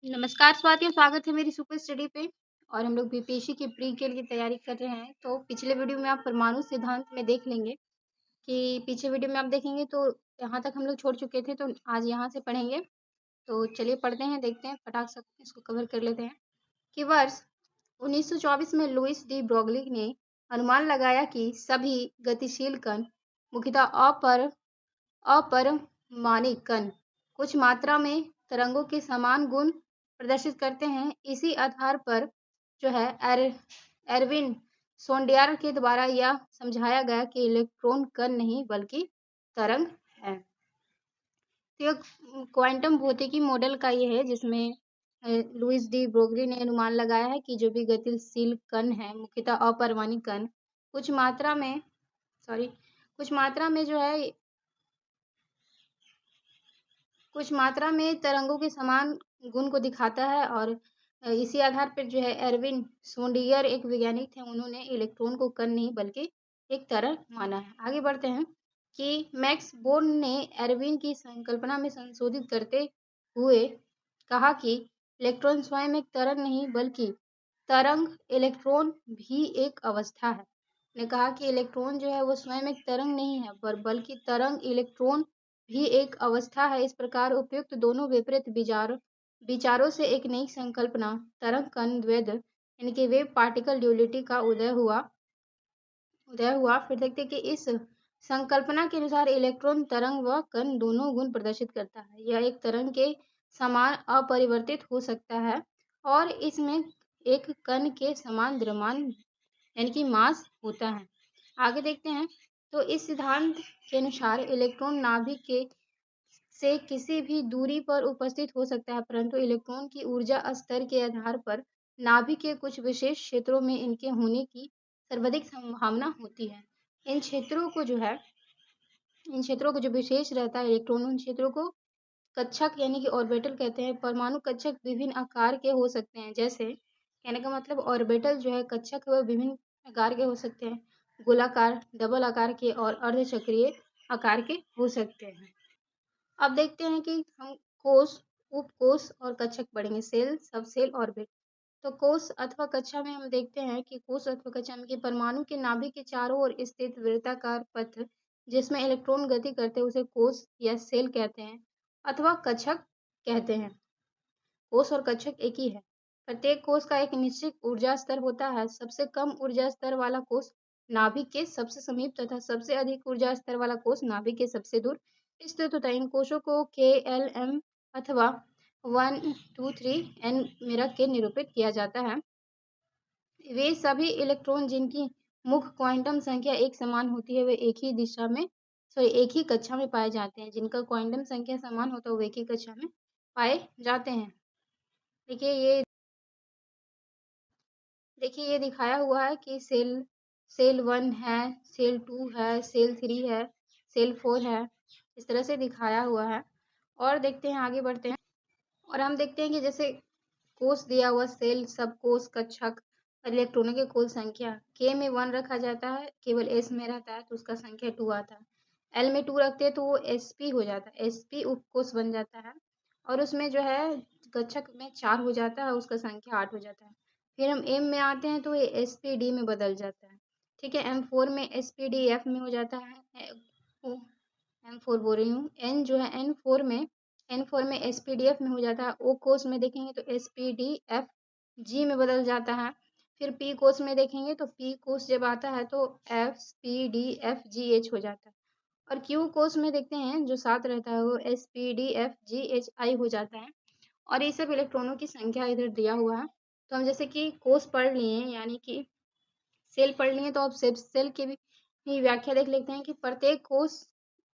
नमस्कार स्वातियों, स्वागत है मेरी सुपर स्टडी पे। और हम लोग बीपीएससी की प्री के लिए तैयारी कर रहे हैं। तो पिछले वीडियो में आप परमाणु सिद्धांत में देख लेंगे कि पीछे वीडियो में आप देखेंगे तो यहाँ तक हम लोग छोड़ चुके थे, तो आज यहाँ से पढ़ेंगे। तो चलिए पढ़ते हैं, देखते हैं, फटाक से इसको कवर कर लेते हैं कि वर्ष 1924 में लुईस डी ब्रोगली ने अनुमान लगाया कि सभी गतिशील कण मुख्यतः अपरमाणिक कण कुछ मात्रा में तरंगों के समान गुण प्रदर्शित करते हैं। इसी आधार पर जो है एरविन सोंडियार के द्वारा यह समझाया गया कि इलेक्ट्रॉन कण नहीं बल्कि तरंग है। तो यह क्वांटम भौतिकी मॉडल का ये है, जिसमें लुईस डी ब्रोगली ने अनुमान लगाया है कि जो भी गतिशील कण है मुख्यतः अपरमाणिक कण कुछ मात्रा में जो है कुछ मात्रा में तरंगों के समान गुण को दिखाता है। और इसी आधार पर जो है एरविन सोंडियर एक वैज्ञानिक थे, उन्होंने इलेक्ट्रॉन को कण नहीं बल्कि एक तरंग माना है। आगे बढ़ते हैं कि मैक्स बोर्न ने एरविन की संकल्पना में संशोधित करते हुए कहा कि इलेक्ट्रॉन स्वयं एक तरंग नहीं बल्कि तरंग इलेक्ट्रॉन भी एक अवस्था है। ने कहा कि इलेक्ट्रॉन जो है वो स्वयं एक तरंग नहीं है पर बल्कि तरंग इलेक्ट्रॉन भी एक अवस्था है। इस प्रकार उपयुक्त दोनों विपरीत विचारों से एक नई संकल्पना तरंग कण द्वैध यानी कि वेव पार्टिकल ड्यूलिटी का उदय हुआ। फिर देखते हैं कि इस संकल्पना के अनुसार इलेक्ट्रॉन तरंग व कण दोनों गुण प्रदर्शित करता है। यह एक तरंग के समान अपरिवर्तित हो सकता है और इसमें एक कण के समान द्रव्यमान यानी कि मास होता है। आगे देखते हैं तो इस सिद्धांत के अनुसार इलेक्ट्रॉन नाभिक के से किसी भी दूरी पर उपस्थित हो सकता है, परंतु इलेक्ट्रॉन की ऊर्जा स्तर के आधार पर नाभिक के कुछ विशेष क्षेत्रों में इनके होने की सर्वाधिक संभावना होती है। इन क्षेत्रों को जो विशेष रहता है इलेक्ट्रॉन, उन क्षेत्रों को कक्षक यानी कि ऑर्बिटल कहते हैं। परमाणु कक्षक विभिन्न आकार के हो सकते हैं, जैसे कहने का मतलब ऑर्बिटल जो है कक्षक वह विभिन्न आकार के हो सकते हैं, गोलाकार, डबल आकार के और अर्धचक्रीय आकार के हो सकते हैं। अब देखते हैं कि हम कोष, उपकोष और कक्षक पढ़ेंगे, सेल, सबसेल, ऑर्बिट। तो कोष अथवा कक्षा में हम देखते हैं कि कोष अथवा कक्षा में कि परमाणु के नाभिक के चारों ओर स्थित वृत्ताकार पथ जिसमें इलेक्ट्रॉन गति करते हैं उसे कोष या सेल कहते हैं अथवा कक्षक कहते हैं। कोष और कक्षक एक ही है। प्रत्येक कोष का एक निश्चित ऊर्जा स्तर होता है। सबसे कम ऊर्जा स्तर वाला कोष नाभिक के सबसे समीप तथा सबसे अधिक ऊर्जा स्तर वाला कोष नाभिक के सबसे दूर स्थित होता है। इन कोषों को KLM अथवा 1 2 3 N में रख के निरूपित किया जाता है। वे सभी इलेक्ट्रॉन जिनकी मुख्य क्वांटम संख्या एक समान होती है वे एक ही कक्षा में पाए जाते हैं। जिनका क्वांटम संख्या समान होता है वो एक ही कक्षा में पाए जाते हैं। देखिए ये दिखाया हुआ है कि सेल 1 है, सेल 2 है, सेल 3 है, सेल 4 है, इस तरह से दिखाया हुआ है। और देखते हैं, आगे बढ़ते हैं और हम देखते हैं कि जैसे कोष दिया हुआ सेल, सब कोष, कक्षक, इलेक्ट्रॉनों की कुल संख्या K में 1 रखा जाता है, केवल S में रहता है तो उसका संख्या 2 आता है। L में 2 रखते हैं तो वो SP हो जाता है, SP उपकोष बन जाता है। और उसमें जो है कक्षक में 4 हो जाता है, उसका संख्या 8 हो जाता है। फिर हम M में आते हैं तो ये SPD में बदल जाता है। ठीक है, M4 में SPDF में हो जाता है। M4 बोल रही हूँ, N जो है N4 में SPDF में हो जाता है। O कोष में देखेंगे तो SPDFG में बदल जाता है। फिर P कोष में देखेंगे तो P कोष जब आता है तो SPDFGH हो जाता है। और Q कोष में देखते हैं जो साथ रहता है वो SPDFGHI हो जाता है। और ये सब इलेक्ट्रॉनों की संख्या इधर दिया हुआ है। तो हम जैसे कि कोष पढ़ लिए यानी कि सेल पढ़ लिए, तो अब सेल की भी व्याख्या देख लेते हैं कि प्रत्येक कोष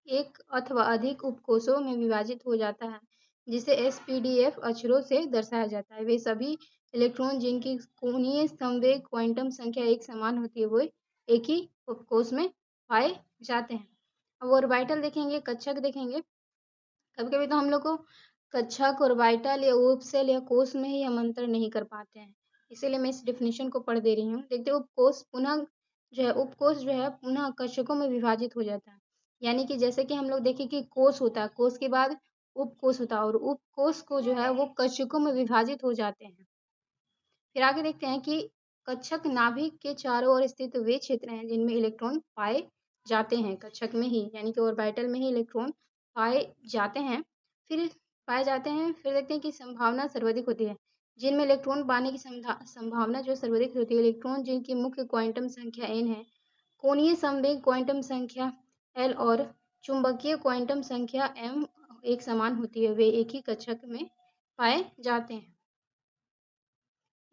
एक अथवा अधिक उपकोषों में विभाजित हो जाता है जिसे SPDF अक्षरों से दर्शाया जाता है। वे सभी इलेक्ट्रॉन जिनकी कोणीय संवेग क्वांटम संख्या एक समान होती है वो एक ही उपकोष में पाए जाते हैं। अब ऑर्बिटल देखेंगे, कक्षक देखेंगे। कभी कभी तो हम लोग को कक्षक, ऑर्बिटल या उपसेल या कोष में ही हम अंतर नहीं कर पाते हैं, इसीलिए मैं इस डिफिनेशन को पढ़ दे रही हूँ। देखते उपकोष जो है पुनः कक्षकों में विभाजित हो जाता है। यानी कि जैसे कि हम लोग देखें कि कोष होता है, कोष के बाद उपकोष होता है और उपकोष को जो है वो कक्षकों में विभाजित हो जाते हैं। फिर आगे देखते हैं कि कक्षक नाभिक के चारों ओर स्थित वे क्षेत्र हैं जिनमें इलेक्ट्रॉन पाए जाते हैं, कक्षक में ही यानी कि ऑर्बिटल में ही इलेक्ट्रॉन पाए जाते हैं। फिर फिर देखते हैं कि संभावना सर्वाधिक होती है, जिनमें इलेक्ट्रॉन पाने की संभावना जो सर्वाधिक होती है, इलेक्ट्रॉन जिनकी मुख्य क्वांटम संख्या n है, कोणीय संवेग क्वांटम संख्या l और चुंबकीय क्वांटम संख्या m एक समान होती है, वे एक ही कक्षक में पाए जाते हैं।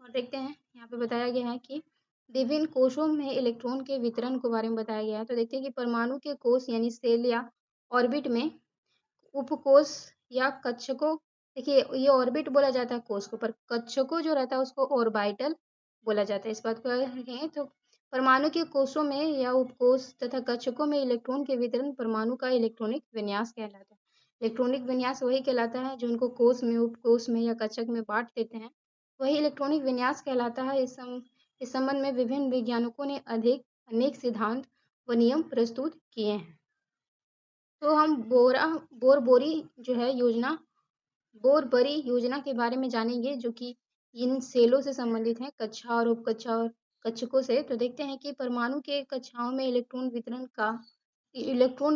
और देखते हैं यहाँ पे बताया गया है कि विभिन्न कोशों में इलेक्ट्रॉन के वितरण के बारे में बताया गया है। तो देखते हैं कि परमाणु के कोश यानी सेल या ऑर्बिट में उपकोश या कक्षकों, देखिए ये ऑर्बिट बोला जाता है कोश को, पर कक्षकों जो रहता है उसको ऑर्बिटल बोला जाता है। इस बात को अगर रखें तो परमाणु के कोशों में या उपकोश तथा कक्षकों में इलेक्ट्रॉन के वितरण परमाणु का इलेक्ट्रॉनिक विन्यास कहलाता है। इलेक्ट्रॉनिक विन्यास वही कहलाता है जो उनको कोश में, उपकोश में या कक्षक में बांट देते हैं, वही इलेक्ट्रॉनिक विन्यास कहलाता है। इस संबंध में विभिन्न वैज्ञानिकों ने अनेक सिद्धांत व नियम प्रस्तुत किए हैं। तो हम बोरबरी योजना के बारे में जानेंगे, जो कि इन सेलों से संबंधित है, कक्षा और उपकक्षा और कक्षकों से। तो देखते हैं कि परमाणु के कक्षाओं में इलेक्ट्रॉन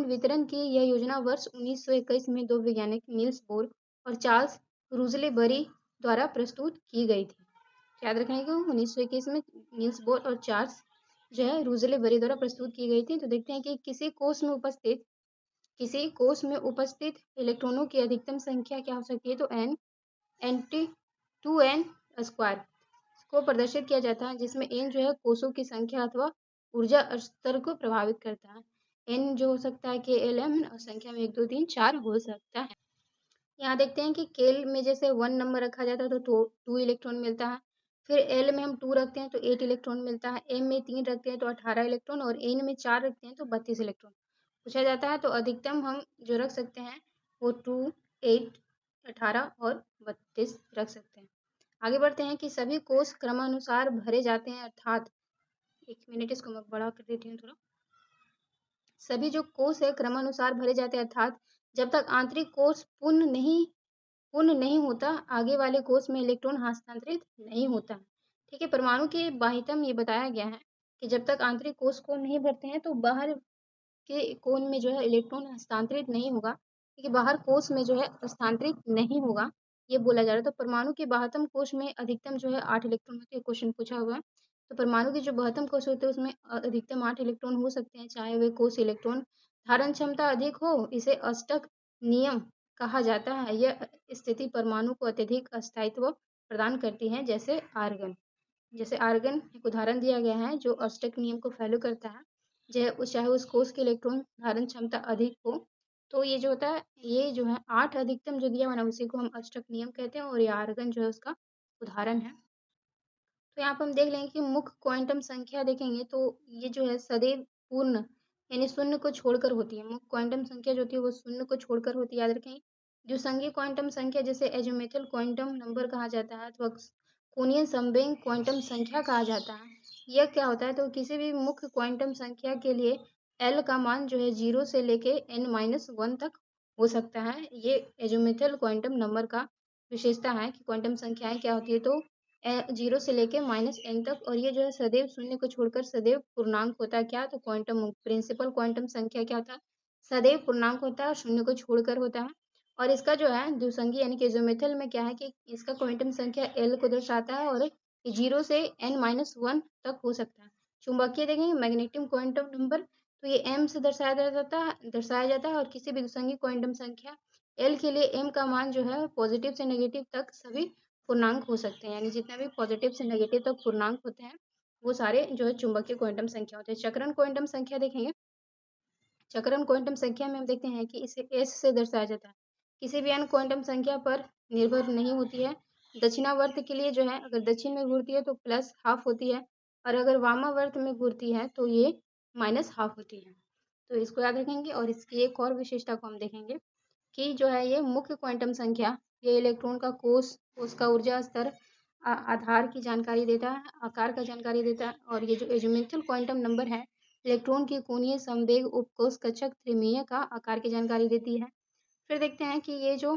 वितरण की यह योजना वर्ष 1921 में दो वैज्ञानिक नील्स बोर और चार्ल्स रूसलेबरी द्वारा प्रस्तुत की गई थी। याद रखने को 1921 में नील्स बोर और चार्ल्स जो है रूसलेबरी द्वारा प्रस्तुत की गई थी। तो देखते हैं कि किसी कोश में उपस्थित इलेक्ट्रॉनों की अधिकतम संख्या क्या हो सकती है, तो n/2n स्क्वायर को प्रदर्शित किया जाता है, जिसमें n जो है कोशों की संख्या अथवा ऊर्जा स्तर को प्रभावित करता है। n जो हो सकता है KLM और संख्या में 1 2 3 4 हो सकता है। यहाँ देखते हैं कि केल में जैसे 1 नंबर रखा जाता है तो 2 इलेक्ट्रॉन मिलता है। फिर एल में हम 2 रखते हैं तो 8 इलेक्ट्रॉन मिलता है। एम में 3 रखते हैं तो 18 इलेक्ट्रॉन और एन में 4 रखते हैं तो 32 इलेक्ट्रॉन पूछा जाता है। तो अधिकतम हम जो रख सकते हैं वो 2, 8, 18 और 32 रख सकते हैं। आगे बढ़ते हैं कि सभी कोष क्रमानुसार भरे जाते हैं, अर्थात 1 मिनट इसको मैं बड़ा कर देती हूँ थोड़ा। सभी जो कोष है क्रमानुसार भरे जाते हैं, अर्थात जब तक आंतरिक कोष पूर्ण नहीं होता, आगे वाले कोष में इलेक्ट्रॉन हस्तांतरित नहीं होता। ठीक है, परमाणु के बाह्यतम ये बताया गया है कि जब तक आंतरिक कोष को नहीं भरते हैं तो बाहर के कोण में जो है इलेक्ट्रॉन हस्तांतरित नहीं होगा, ठीक है, बाहर कोष में जो है हस्तांतरित नहीं होगा, ये बोला जा रहा है। तो परमाणु के बाह्यतम कोष में अधिकतम जो है 8 इलेक्ट्रॉन होते हैं, क्वेश्चन पूछा हुआ है। तो परमाणु के जो बाह्यतम कोष होते हैं उसमें अधिकतम 8 इलेक्ट्रॉन हो सकते हैं, चाहे वे कोष इलेक्ट्रॉन धारण क्षमता अधिक हो। इसे अष्टक नियम कहा जाता है। यह स्थिति परमाणु को अत्यधिक अस्थायित्व प्रदान करती है, जैसे आर्गन एक उदाहरण दिया गया है जो अष्टक नियम को फॉलो करता है, चाहे उस कोष की इलेक्ट्रॉन धारण क्षमता अधिक हो। तो ये जो होता है, ये जो है 8 अधिकतम जो दिया हुआ ना उसी को हम अष्टक नियम कहते हैं और ये आर्गन जो है उसका उदाहरण है। तो यहाँ पर हम देख लेंगे कि मुख्य क्वांटम संख्या देखेंगे तो ये जो है सदैव पूर्ण यानी शून्य को छोड़कर होती है। मुख्य क्वांटम संख्या जो होती है वो शून्य को छोड़कर होती है, याद रखें। जो संघीय क्वांटम संख्या जिसे एजिमुथल क्वांटम नंबर कहा जाता है अथवा कोणीय संवेग क्वांटम संख्या कहा जाता है, यह क्या होता है, तो किसी भी मुख्य क्वांटम संख्या के लिए एल का मान जो है 0 से लेके n-1 तक हो सकता है। ये एजिमुथल क्वांटम नंबर का विशेषता है कि क्वांटम संख्याएं क्या होती है, तो 0 से लेके -n तक, और ये जो है सदैव शून्य को छोड़कर सदैव पूर्णांक होता है। क्या, तो क्वांटम प्रिंसिपल क्वांटम संख्या क्या होता है, सदैव पूर्णांक होता है, शून्य को छोड़कर होता है। और इसका जो है द्विसंगी यानी कि एजिमुथल में क्या है कि इसका क्वांटम संख्या एल को दर्शाता है और 0 से n-1 तक हो सकता है। चुंबकीय देखेंगे मैग्नेटिक क्वांटम नंबर, तो ये m से दर्शाया जाता है और किसी भी द्विसंगी क्वांटम संख्या l के लिए m का मान जो है पॉजिटिव से नेगेटिव तक सभी पूर्णांक हो सकते हैं, यानी जितना भी पॉजिटिव से नेगेटिव तक पूर्णांक होते हैं वो सारे जो है चुंबकीय क्वांटम संख्या होते हैं। चक्रण क्वांटम संख्या देखेंगे, चक्रण क्वांटम संख्या में हम देखते हैं कि इसे s से दर्शाया जाता है, किसी भी अन्य क्वांटम संख्या पर निर्भर नहीं होती है। दक्षिणावर्त के लिए जो है अगर दक्षिण में घूरती है तो +½ होती है और अगर वामावर्त में घूरती है तो ये -½ होती है। तो इसको याद रखेंगे। और इसकी एक और विशेषता को हम देखेंगे कि जो है ये मुख्य क्वांटम संख्या ये इलेक्ट्रॉन का कोष, उसका ऊर्जा स्तर, आधार की जानकारी देता है, आकार का जानकारी देता है। और ये जो एजिमुथल क्वांटम नंबर है इलेक्ट्रॉन की कोणीय संवेग, उपकोष, कक्षक, त्रिमीय का आकार की जानकारी देती है। फिर देखते हैं कि ये जो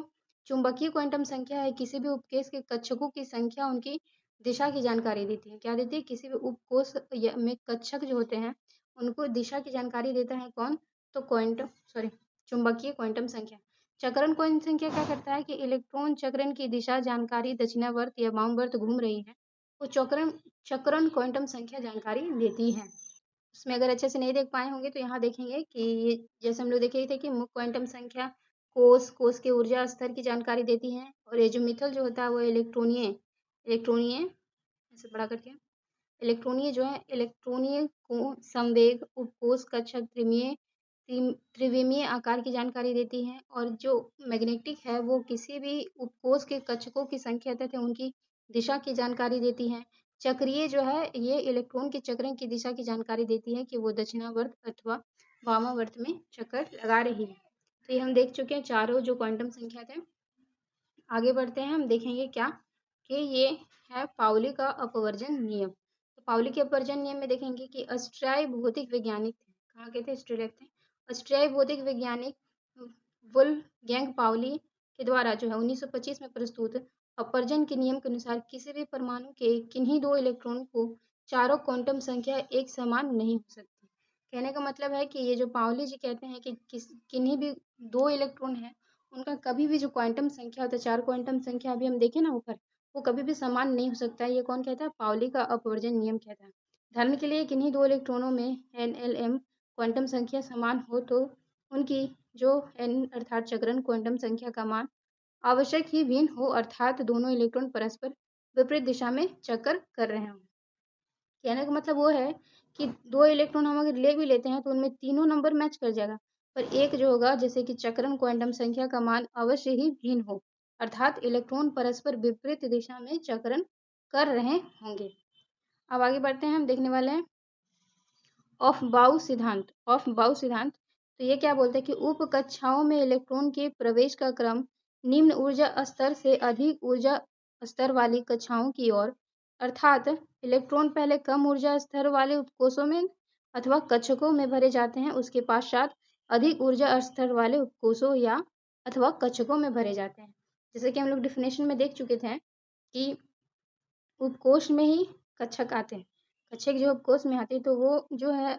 चुंबकीय क्वांटम संख्या है किसी भी उपकेश के कक्षकों की संख्या उनकी दिशा की जानकारी देती है। क्या देती है? किसी भी उपकोश में कक्षक जो होते हैं उनको दिशा की जानकारी देता है कौन? तो चुंबकीय क्वांटम संख्या। चक्रण क्वांटम संख्या क्या करता है कि इलेक्ट्रॉन चक्रण की दिशा जानकारी दक्षिणावर्त या वामावर्त घूम रही है, वो चक्रण क्वांटम संख्या जानकारी देती है। इसमें अगर अच्छे से नहीं देख पाए होंगे तो यहाँ देखेंगे कि ये जैसे हम लोग देख रहे थे कि मुख्य क्वांटम संख्या कोष के ऊर्जा स्तर की जानकारी देती है, और ये जो मिथल जो होता है वो इलेक्ट्रोनीय ऐसे बड़ा करके इलेक्ट्रोनीय जो है इलेक्ट्रोनीय को संवेग उपकोष कक्षक त्रिविमीय आकार की जानकारी देती है, और जो मैग्नेटिक है वो किसी भी उपकोष के कक्षकों की संख्या तथा उनकी दिशा की जानकारी देती है। चक्रीय जो है ये इलेक्ट्रॉन के चक्रण की दिशा की जानकारी देती है कि वो दक्षिणावर्त अथवा वामावर्त में चक्कर लगा रही है। तो ये हम देख चुके हैं चारों जो क्वांटम संख्या थे। आगे बढ़ते हैं, हम देखेंगे क्या कि ये है पाउली का अपवर्जन नियम। तो पाउली के अपवर्जन नियम में देखेंगे कि ऑस्ट्रियाई भौतिक वैज्ञानिक थे, कहाँ के थे? ऑस्ट्रेलिया थे। ऑस्ट्रियाई भौतिक वैज्ञानिक वुल्फगैंग पाउली के द्वारा जो है 1925 में प्रस्तुत अपवर्जन के नियम के अनुसार किसी भी परमाणु के किन्हीं दो इलेक्ट्रॉन को चारों क्वांटम संख्या एक समान नहीं हो सकती। कहने का मतलब है कि ये जो पाउली जी कहते हैं कि किन्हीं भी दो इलेक्ट्रॉन है उनका कभी भी जो क्वांटम संख्या होता है, चार क्वांटम संख्या अभी हम देखें ना ऊपर, वो कभी भी समान नहीं हो सकता है। ये कौन कहता है? पाउली का अपवर्जन नियम कहता है। उदाहरण के लिए किन्हीं दो इलेक्ट्रॉनों में NLM क्वांटम संख्या समान हो तो उनकी जो N अर्थात चक्रण क्वांटम संख्या का मान आवश्यक ही भिन्न हो, अर्थात दोनों इलेक्ट्रॉन परस्पर विपरीत दिशा में चक्कर कर रहे हों। कहने का मतलब वो है कि दो इलेक्ट्रॉन हम अगर ले भी लेते हैं तो उनमें तीनों नंबर मैच कर जाएगा, पर एक जो होगा जैसे कि चक्रण क्वांटम संख्या का मान अवश्य ही भिन्न हो, अर्थात इलेक्ट्रॉन परस्पर विपरीत दिशा में चक्रण कर रहे होंगे। अब आगे बढ़ते हैं, हम देखने वाले हैं ऑफ बाउ सिद्धांत। तो ये क्या बोलते हैं कि उप कक्षाओं में इलेक्ट्रॉन के प्रवेश का क्रम निम्न ऊर्जा स्तर से अधिक ऊर्जा स्तर वाली कक्षाओं की ओर, अर्थात इलेक्ट्रॉन पहले कम ऊर्जा स्तर वाले उपकोषों में अथवा कक्षकों में भरे जाते हैं, उसके पश्चात अधिक ऊर्जा स्तर वाले उपकोषों या अथवा कक्षकों में भरे जाते हैं। जैसे कि हम लोग डिफिनेशन में देख चुके थे कि उपकोष में ही कक्षक आते हैं, कक्षक जो उपकोष में आते हैं, तो वो जो है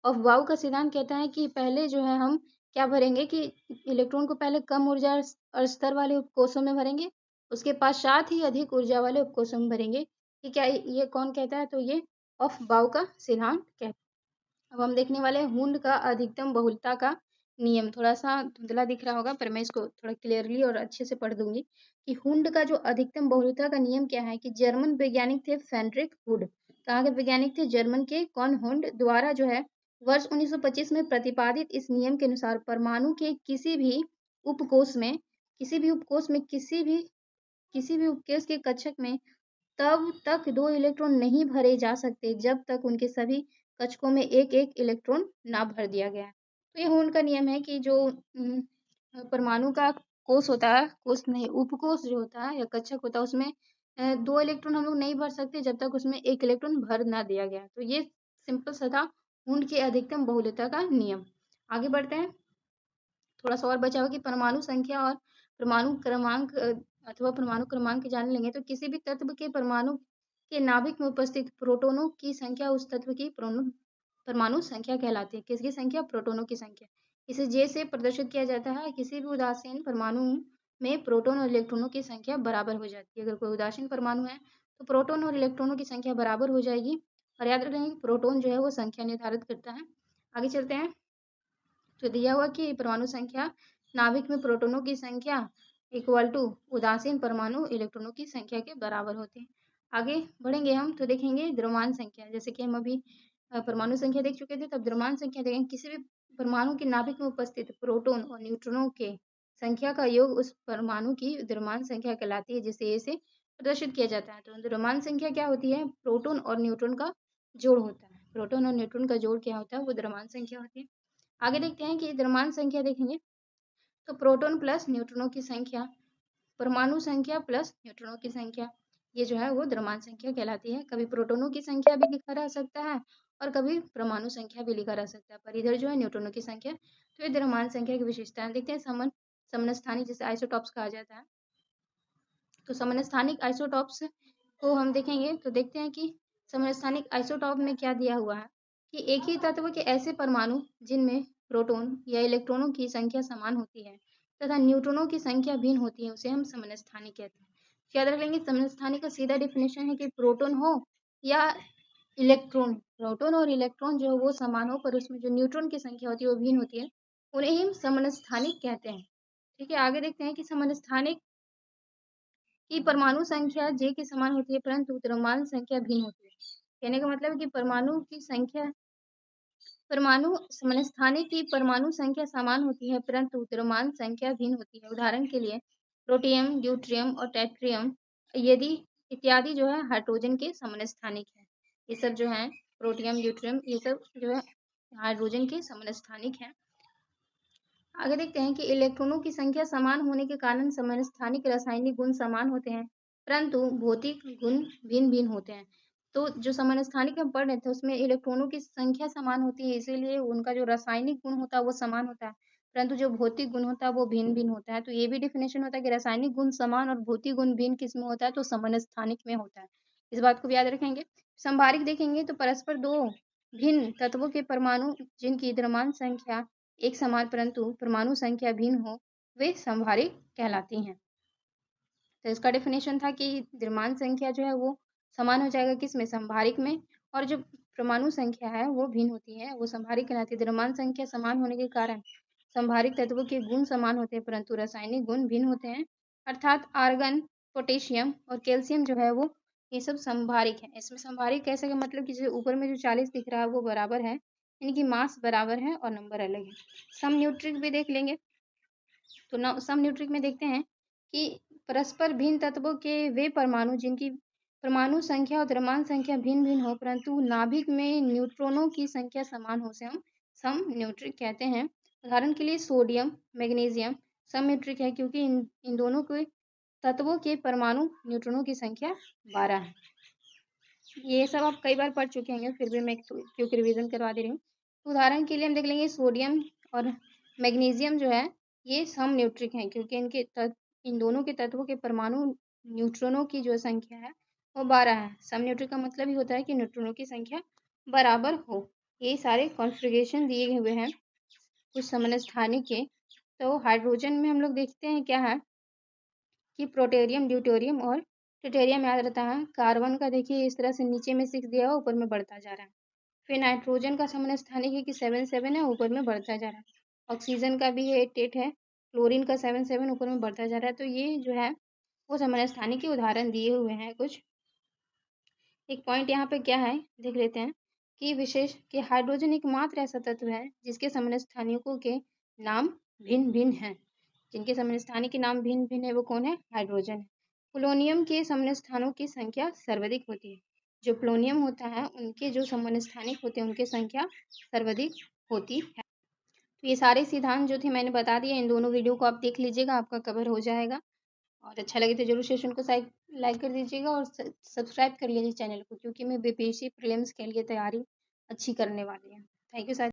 अफबाउ का सिद्धांत कहता है कि पहले जो है हम क्या भरेंगे कि इलेक्ट्रॉन को पहले कम ऊर्जा स्तर वाले उपकोषों में भरेंगे, उसके पश्चात ही अधिक ऊर्जा वाले उपकोषों में भरेंगे। कि क्या ये कौन कहता है? तो ये अफबाउ का सिद्धांत कहता है। अब हम देखने वाले हैं हुंड का अधिकतम बहुलता का नियम। थोड़ा सा धुंधला दिख रहा होगा पर मैं इसको थोड़ा क्लियरली और अच्छे से पढ़ दूंगी कि हुंड का जो अधिकतम बहुलता का नियम क्या है कि जर्मन वैज्ञानिक थे फ्रेडरिक हुड। कहाँ के वैज्ञानिक थे? जर्मन के। कौन? हुंड द्वारा जो है वर्ष 1925 में प्रतिपादित इस नियम के अनुसार परमाणु के किसी भी उपकोष में किसी भी उपकोष के कक्षक में तब तक दो इलेक्ट्रॉन नहीं भरे जा सकते जब तक उनके सभी कक्षकों में एक एक इलेक्ट्रॉन ना भर दिया गया। तो ये हुंड का नियम है कि जो परमाणु का कोष होता है, कोष नहीं उपकोष जो होता है या कक्षक होता है, उसमें दो इलेक्ट्रॉन हम लोग नहीं भर सकते जब तक उसमें एक इलेक्ट्रॉन भर ना दिया गया। तो ये सिंपल सा था हुंड के अधिकतम बहुलता का नियम। आगे बढ़ते हैं, थोड़ा सा और बचा हुआ कि परमाणु संख्या और परमाणु क्रमांक अथवा परमाणु क्रमांक जान लेंगे तो किसी भी तत्व के परमाणु के नाभिक में उपस्थित प्रोटॉनों की संख्या उस तत्व की परमाणु संख्या कहलाती है। किसकी संख्या? प्रोटॉनों की संख्या। इसे J से प्रदर्शित किया जाता है। किसी भी उदासीन परमाणु में प्रोटॉन और इलेक्ट्रॉनों की संख्या बराबर हो जाती है। अगर कोई उदासीन परमाणु है तो प्रोटॉन और इलेक्ट्रॉनों की संख्या बराबर हो जाएगी, और याद रखेंगे प्रोटॉन जो है वो संख्या निर्धारित करता है। आगे चलते हैं, तो दिया हुआ कि परमाणु संख्या नाभिक में प्रोटॉनों की संख्या इक्वल टू उदासीन परमाणु इलेक्ट्रॉनों की संख्या के बराबर होते हैं। आगे बढ़ेंगे हम तो देखेंगे द्रव्यमान संख्या। जैसे कि हम अभी परमाणु संख्या देख चुके थे, तब द्रव्यमान संख्या देखेंगे। किसी भी परमाणु के नाभिक में उपस्थित प्रोटॉन और न्यूट्रॉनों के संख्या का योग उस परमाणु की द्रव्यमान संख्या कहलाती है, जिसे A से प्रदर्शित किया जाता है। तो द्रव्यमान संख्या क्या होती है? प्रोटॉन और न्यूट्रॉन का जोड़ होता है। प्रोटॉन और न्यूट्रॉन का जोड़ क्या होता है? वो द्रव्यमान संख्या होती है। आगे देखते हैं कि द्रव्यमान संख्या देखेंगे तो प्रोटॉन प्लस न्यूट्रॉनों की संख्या, परमाणु संख्या प्लस न्यूट्रॉनों की संख्या, ये जो है वो द्रव्यमान संख्या कहलाती है। कभी प्रोटॉनों की संख्या भी लिखा रह सकता है और कभी परमाणु संख्या भी लिखा रह सकता है, पर इधर जो है न्यूट्रॉनों की संख्या। तो ये द्रव्यमान संख्या की विशेषताएं देखते हैं। समस्थानिक जिसे आइसोटॉप्स कहा जाता है। तो समस्थानिक आइसोटॉप्स को हम देखेंगे तो देखते हैं कि समस्थानिक आइसोटॉप में क्या दिया हुआ है कि एक ही तत्व के ऐसे परमाणु जिनमें प्रोटॉन या इलेक्ट्रॉनों की संख्या समान होती है तथा न्यूट्रॉनों की संख्या भिन्न होती है उसे हम समस्थानिक कहते हैं। याद रख लेंगे समस्थानिक का सीधा डेफिनेशन है कि प्रोटॉन हो या इलेक्ट्रॉन, प्रोटॉन और इलेक्ट्रॉन जो वो समान हो पर उसमें जो न्यूट्रॉन की संख्या होती है वो भिन्न होती है, उन्हें हम समस्थानिक कहते हैं। ठीक है, आगे देखते हैं कि समस्थानिक की परमाणु संख्या J के समान होती है परंतु द्रव्यमान संख्या भिन्न होती है। कहने का मतलब है कि परमाणु समस्थानिक की परमाणु संख्या समान होती है परंतु द्रव्यमान संख्या भिन्न होती है। उदाहरण के लिए प्रोटियम, ड्यूट्रियम और ट्रिटियम यदि इत्यादि जो है हाइड्रोजन के समस्थानिक है। ये सब जो है प्रोटियम, ड्यूट्रियम ये सब जो है हाइड्रोजन के समस्थानिक है। आगे देखते हैं कि इलेक्ट्रॉनों की संख्या समान होने के कारण समस्थानिक रासायनिक गुण समान होते हैं परंतु भौतिक गुण भिन्न भिन्न होते हैं। तो जो समस्थानिक हम पढ़ रहे थे उसमें इलेक्ट्रॉनों की संख्या समान होती है इसीलिए उनका जो रासायनिक गुण होता है वो समान होता है परंतु जो भौतिक गुण होता है वो भिन्न भिन्न होता है। तो ये भी डिफिनेशन होता है कि रासायनिक गुण समान और भौतिक गुण भिन्न किस में होता है तो समस्थानिक में होता है। इस बात को भी याद रखेंगे। संभारिक देखेंगे तो परस्पर दो भिन्न तत्वों के परमाणु जिनकी द्रव्यमान संख्या एक समान परंतु परमाणु संख्या भिन्न हो वे संभारिक कहलाती हैं। तो इसका डेफिनेशन था कि द्रव्यमान संख्या जो है वो समान हो जाएगा किसमें, संभारिक में, और जो परमाणु संख्या है वो भिन्न होती है वो संभारिक कहलाती है। द्रव्यमान संख्या समान होने के कारण संभारिक तत्वों के गुण समान होते हैं परंतु रासायनिक गुण भिन्न होते हैं। अर्थात आर्गन, पोटेशियम और कैल्शियम जो है वो ये सब संभारिक है। इसमें संभारिक कैसे का मतलब कि जो ऊपर में जो 40 दिख रहा है वो बराबर है, इनकी मास बराबर है और नंबर अलग है। सम न्यूट्रिक भी देख लेंगे तो सम न्यूट्रिक में देखते हैं कि परस्पर भिन्न तत्वों के वे परमाणु जिनकी परमाणु संख्या और द्रव्यमान संख्या भिन्न भिन्न हो परंतु नाभिक में न्यूट्रॉनों की संख्या समान हो से हम सम न्यूट्रिक कहते हैं। उदाहरण के लिए सोडियम, मैग्नीशियम सम न्यूट्रिक है क्योंकि इन दोनों के तत्वों के परमाणु न्यूट्रॉनों की संख्या 12 है। ये सब आप कई बार पढ़ चुके होंगे फिर भी मैं क्योंकि रिवीजन करवा दे रही हूँ। उदाहरण के लिए हम देख लेंगे सोडियम और मैग्नीशियम जो है ये सम न्यूट्रिक हैं क्योंकि इन दोनों के तत्वों के परमाणु न्यूट्रॉनों की जो संख्या है वो 12 है। सम न्यूट्रिक का मतलब ही होता है कि न्यूट्रॉनों की संख्या बराबर हो। ये सारे कॉन्फ़िगरेशन दिए हुए हैं कुछ समस्थानिक के। तो हाइड्रोजन में हम लोग देखते हैं क्या है कि प्रोटेरियम, ड्यूटेरियम और ट्रिटियम याद रहता है। कार्बन का देखिए इस तरह से नीचे में 6 दिया हुआ ऊपर में बढ़ता जा रहा है। फिर नाइट्रोजन का समस्थानिक है कि 7 है ऊपर में बढ़ता जा रहा है। ऑक्सीजन का भी 8 है, क्लोरीन का 7 ऊपर में बढ़ता जा रहा है। तो ये जो है वो समस्थानिक के उदाहरण दिए हुए हैं कुछ। एक पॉइंट यहाँ पे क्या है देख लेते हैं कि विशेष कि हाइड्रोजन एकमात्र ऐसा तत्व है जिसके समस्थानिकों के नाम भिन्न भिन्न हैं। जिनके समस्थानिक के नाम भिन्न भिन्न है वो कौन है, हाइड्रोजन है। पोलोनियम के समस्थानों की संख्या सर्वाधिक होती है। जो पोलोनियम होता है उनके जो समस्थानिक होते हैं उनकी संख्या सर्वाधिक होती है। तो ये सारे सिद्धांत जो थे मैंने बता दिए, इन दोनों वीडियो को आप देख लीजिएगा, आपका कवर हो जाएगा। और अच्छा लगे तो जरूर सेशन को लाइक कर दीजिएगा और सब्सक्राइब कर लीजिए चैनल को क्योंकि मैं बीपीएससी प्रीलिम्स के लिए तैयारी अच्छी करने वाली हूँ। Thank you sir.